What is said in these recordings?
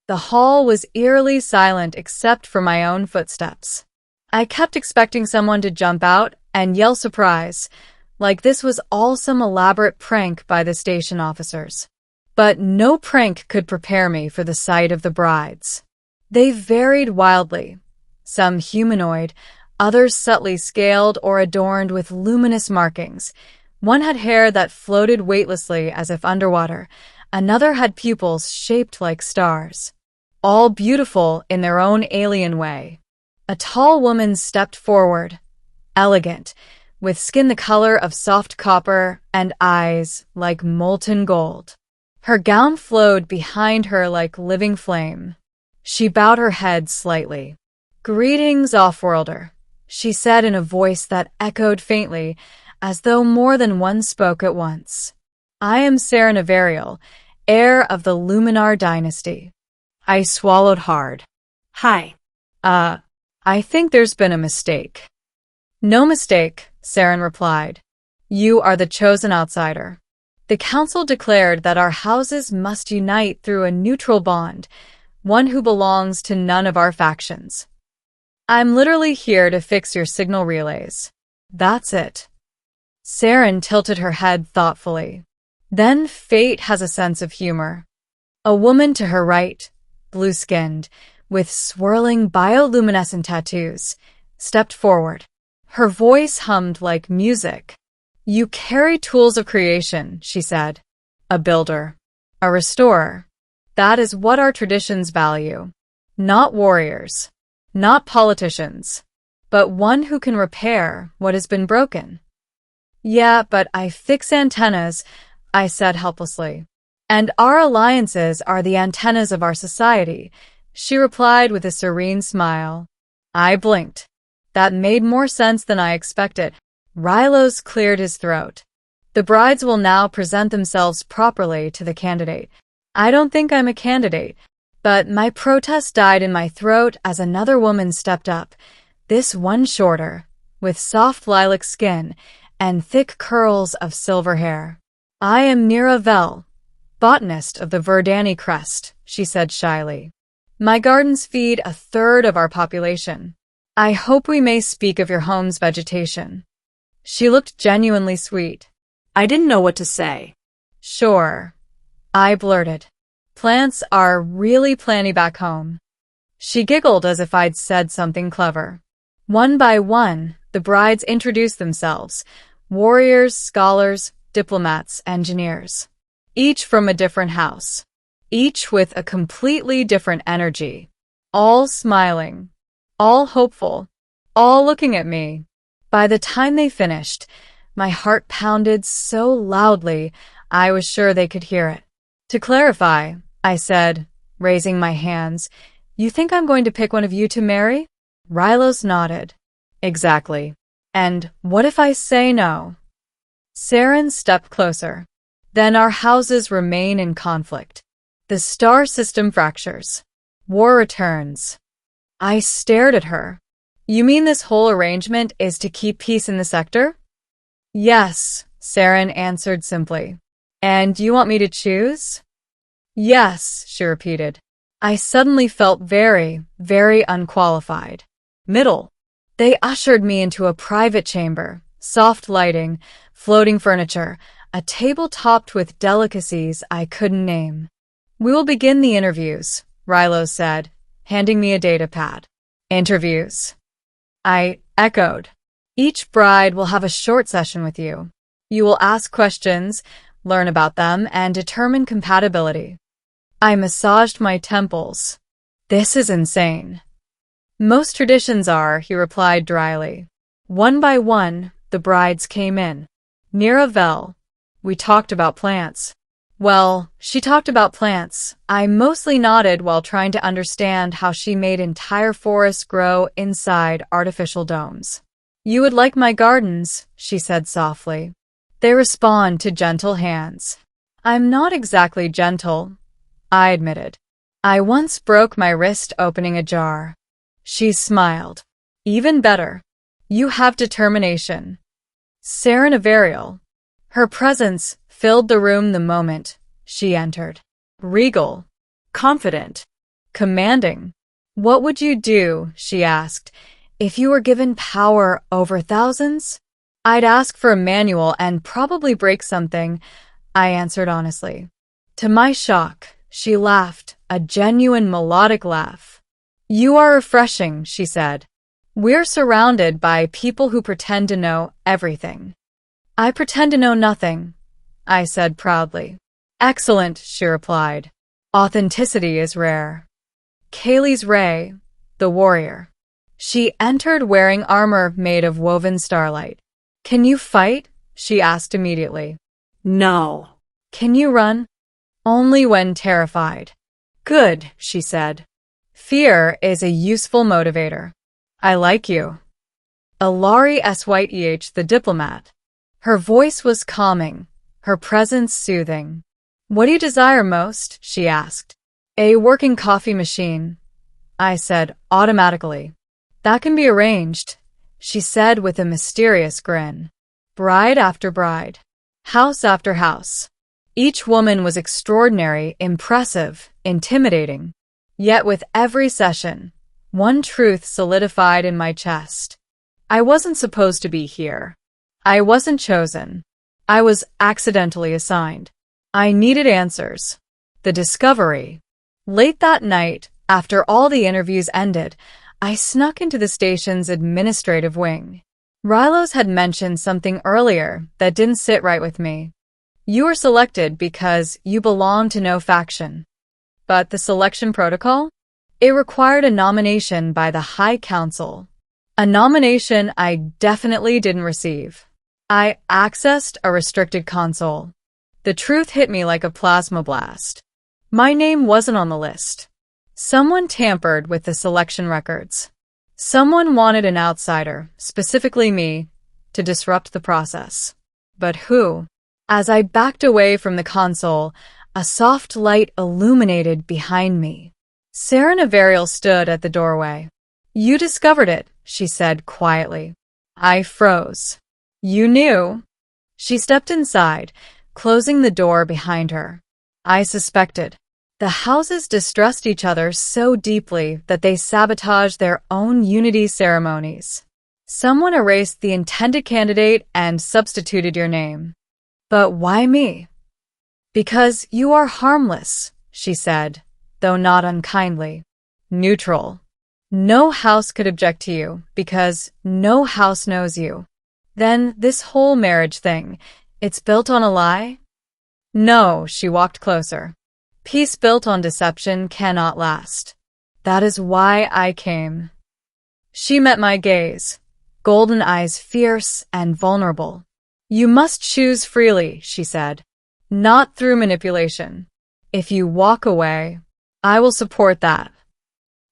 The hall was eerily silent except for my own footsteps. I kept expecting someone to jump out and yell surprise, like this was all some elaborate prank by the station officers. But no prank could prepare me for the sight of the brides. They varied wildly, some humanoid, others subtly scaled or adorned with luminous markings. One had hair that floated weightlessly as if underwater, another had pupils shaped like stars. All beautiful in their own alien way. A tall woman stepped forward, elegant, with skin the color of soft copper and eyes like molten gold. Her gown flowed behind her like living flame. She bowed her head slightly. "Greetings, Offworlder," she said in a voice that echoed faintly, as though more than one spoke at once. "I am ceremonies, heir of the Luminar dynasty." I swallowed hard. Hi. I think there's been a mistake." "No mistake," Saren replied. "You are the chosen outsider. The council declared that our houses must unite through a neutral bond, one who belongs to none of our factions. I'm literally here to fix your signal relays. That's it." Saren tilted her head thoughtfully. Then fate has a sense of humor. A woman to her right, blue-skinned, with swirling bioluminescent tattoos, stepped forward. Her voice hummed like music. "You carry tools of creation," she said. "A builder. A restorer. That is what our traditions value. Not warriors. Not politicians. But one who can repair what has been broken." "Yeah, but I fix antennas," I said helplessly. "And our alliances are the antennas of our society," she replied with a serene smile. I blinked. That made more sense than I expected. Rylos cleared his throat. "The brides will now present themselves properly to the candidate." I don't think I'm a candidate, but my protest died in my throat as another woman stepped up, this one shorter, with soft lilac skin and thick curls of silver hair. "I am Narrativereel, botanist of the Verdani crest," she said shyly. "My gardens feed a third of our population. I hope we may speak of your home's vegetation." She looked genuinely sweet. I didn't know what to say. "Sure," I blurted. "Plants are really planty back home." She giggled as if I'd said something clever. One by one, the brides introduced themselves, warriors, scholars, diplomats, engineers. Each from a different house. Each with a completely different energy. All smiling. All hopeful. All looking at me. By the time they finished, my heart pounded so loudly I was sure they could hear it. "To clarify," I said, raising my hands, "you think I'm going to pick one of you to marry?" Rylos nodded. "Exactly. And what if I say no?" Saren stepped closer. "Then our houses remain in conflict. The star system fractures. War returns." I stared at her. "You mean this whole arrangement is to keep peace in the sector?" "Yes," Saren answered simply. "And you want me to choose?" "Yes," she repeated. I suddenly felt very, very unqualified. Middle. They ushered me into a private chamber, soft lighting, floating furniture, a table topped with delicacies I couldn't name. "We will begin the interviews," Rylos said, handing me a data pad. "Interviews?" I echoed. "Each bride will have a short session with you. You will ask questions, learn about them, and determine compatibility." I massaged my temples. "This is insane." "Most traditions are," he replied dryly. One by one, the brides came in. Narrativereel. We talked about plants. Well, she talked about plants. I mostly nodded while trying to understand how she made entire forests grow inside artificial domes. "You would like my gardens," she said softly. "They respond to gentle hands." "I'm not exactly gentle," I admitted. "I once broke my wrist opening a jar." She smiled. "Even better. You have determination." Ceremonies. Her presence filled the room the moment she entered. Regal. Confident. commanding. What would you do, she asked, if you were given power over thousands? I'd ask for a manual and probably break something, I answered honestly. To my shock, she laughed, a genuine melodic laugh. You are refreshing, she said. We're surrounded by people who pretend to know everything. I pretend to know nothing, I said proudly. Excellent, she replied. Authenticity is rare. Kaylee's Ray, the warrior. She entered wearing armor made of woven starlight. Can you fight? She asked immediately. No. Can you run? Only when terrified. Good, she said. Fear is a useful motivator. I like you. Ilari Syeh, the diplomat. Her voice was calming, her presence soothing. What do you desire most? She asked. A working coffee machine, I said automatically. That can be arranged, she said with a mysterious grin. Bride after bride, house after house. Each woman was extraordinary, impressive, intimidating. Yet with every session, one truth solidified in my chest. I wasn't supposed to be here. I wasn't chosen. I was accidentally assigned. I needed answers. The discovery. Late that night, after all the interviews ended, I snuck into the station's administrative wing. Rylos had mentioned something earlier that didn't sit right with me. You were selected because you belong to no faction. But the selection protocol? It required a nomination by the High Council. A nomination I definitely didn't receive. I accessed a restricted console. The truth hit me like a plasma blast. My name wasn't on the list. Someone tampered with the selection records. Someone wanted an outsider, specifically me, to disrupt the process. But who? As I backed away from the console, a soft light illuminated behind me. Narrativereel stood at the doorway. You discovered it, she said quietly. I froze. You knew. She stepped inside, closing the door behind her. I suspected. The houses distrust each other so deeply that they sabotage their own unity ceremonies. Someone erased the intended candidate and substituted your name. But why me? Because you are harmless, she said, though not unkindly. Neutral. No house could object to you because no house knows you. Then this whole marriage thing, it's built on a lie? No, she walked closer. Peace built on deception cannot last. That is why I came. She met my gaze, golden eyes fierce and vulnerable. You must choose freely, she said, not through manipulation. If you walk away, I will support that.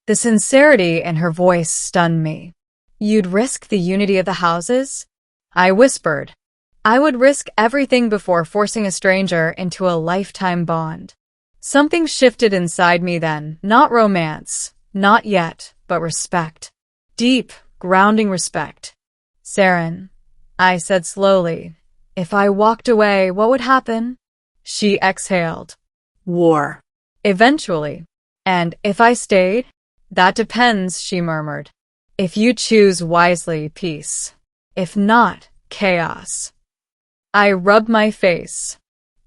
The sincerity in her voice stunned me. You'd risk the unity of the houses? I whispered. I would risk everything before forcing a stranger into a lifetime bond. Something shifted inside me then, not romance, not yet, but respect. Deep, grounding respect. Saren, I said slowly, if I walked away, what would happen? She exhaled. War. Eventually. And if I stayed? That depends, she murmured. If you choose wisely, peace. If not, chaos. I rubbed my face.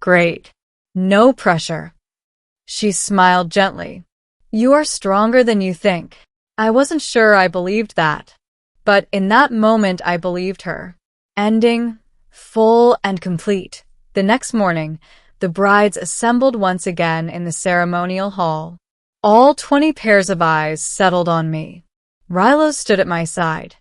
Great. No pressure. She smiled gently. You are stronger than you think. I wasn't sure I believed that. But in that moment I believed her. Ending, full and complete. The next morning, the brides assembled once again in the ceremonial hall. All 20 pairs of eyes settled on me. Rylos stood at my side.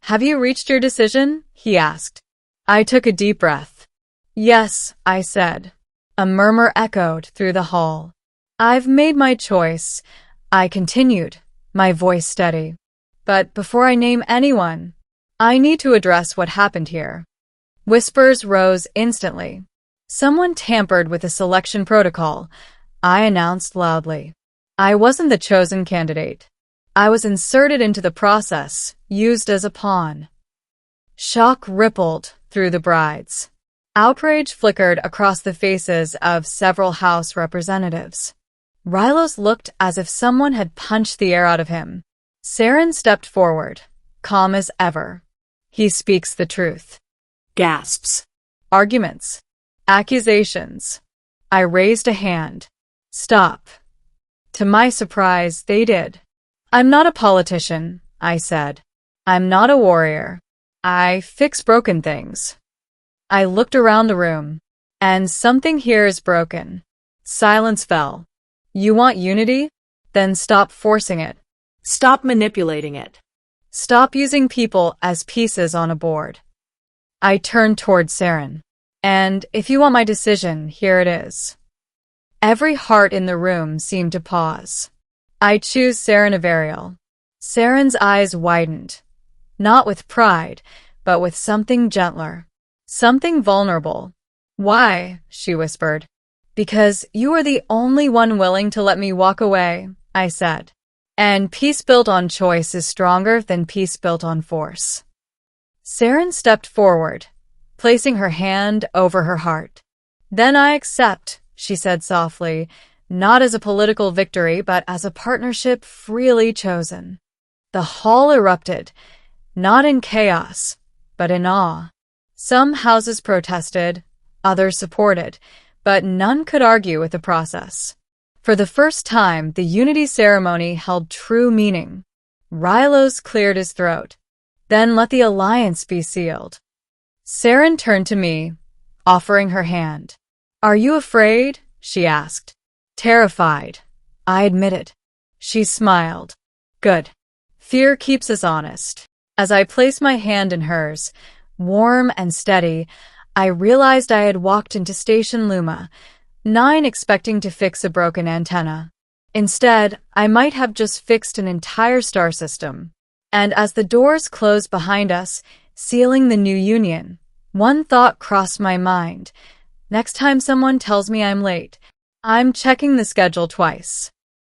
Have you reached your decision? He asked. I took a deep breath. Yes, I said. A murmur echoed through the hall. I've made my choice, I continued, my voice steady. But before I name anyone, I need to address what happened here. Whispers rose instantly. Someone tampered with the selection protocol, I announced loudly. I wasn't the chosen candidate. I was inserted into the process, used as a pawn. Shock rippled through the brides. Outrage flickered across the faces of several House representatives. Rylos looked as if someone had punched the air out of him. Saren stepped forward, calm as ever. He speaks the truth. Gasps. Arguments. Accusations. I raised a hand. Stop. To my surprise, they did. I'm not a politician, I said. I'm not a warrior. I fix broken things. I looked around the room, and something here is broken. Silence fell. You want unity? Then stop forcing it. Stop manipulating it. Stop using people as pieces on a board. I turned toward Saren. And if you want my decision, here it is. Every heart in the room seemed to pause. I choose scifivideo. Saren's eyes widened. Not with pride, but with something gentler. Something vulnerable. Why? She whispered. Because you are the only one willing to let me walk away, I said. And peace built on choice is stronger than peace built on force. Saren stepped forward, placing her hand over her heart. Then I accept, she said softly, not as a political victory, but as a partnership freely chosen. The hall erupted, not in chaos, but in awe. Some houses protested, others supported, but none could argue with the process. For the first time, the unity ceremony held true meaning. Rylos cleared his throat. Then let the alliance be sealed. Saren turned to me, offering her hand. Are you afraid? She asked. Terrified, I admitted. She smiled. Good. Fear keeps us honest. As I placed my hand in hers, warm and steady, I realized I had walked into Station Luma, 9 expecting to fix a broken antenna. Instead, I might have just fixed an entire star system. And as the doors closed behind us, sealing the new union, one thought crossed my mind. Next time someone tells me I'm late, I'm checking the schedule twice.